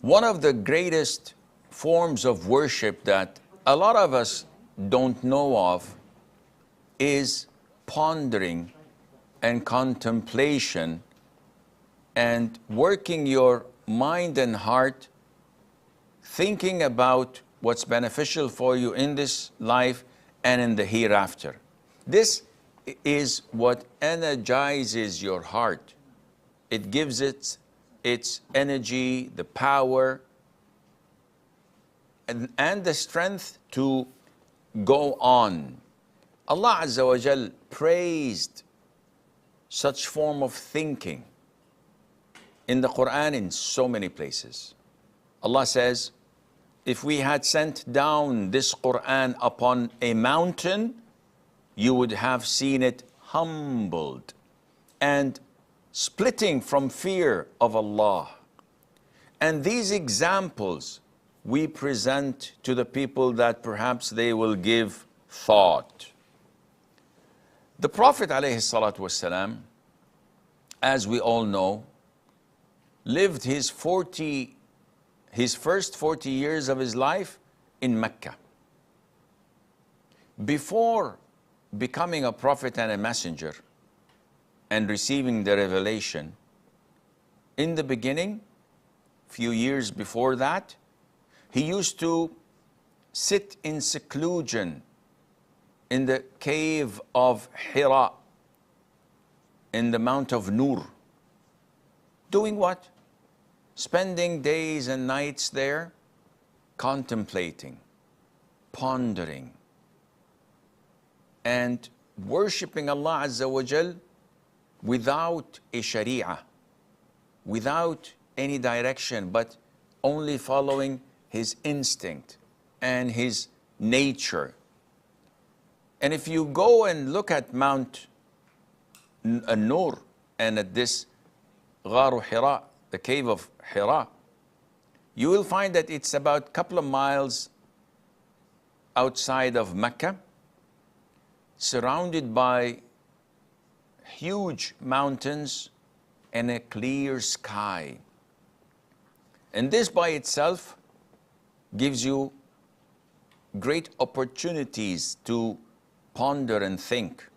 One of the greatest forms of worship that a lot of us don't know of is pondering and contemplation and working your mind and heart, thinking about what's beneficial for you in this life and in the hereafter. This is what energizes your heart. It gives it its energy, the power, and the strength to go on. Allah Azza wa Jal praised such form of thinking in the Quran in so many places. Allah says, if we had sent down this Quran upon a mountain, you would have seen it humbled and splitting from fear of Allah. And these examples we present to the people that perhaps they will give thought. The Prophet ﷺ, as we all know, lived his first 40 years of his life in Mecca. Before becoming a prophet and a messenger and receiving the revelation, in the beginning, few years before that, he used to sit in seclusion in the cave of Hira, in the Mount of Nur. Doing what? Spending days and nights there, contemplating, pondering, and worshiping Allah Azza wa Jal without a sharia, without any direction, but only following his instinct and his nature. And if you go and look at Mount Nur and at this Gharu Hira, the cave of Hira, you will find that it's about a couple of miles outside of Mecca, surrounded by huge mountains and a clear sky. And this by itself gives you great opportunities to ponder and think.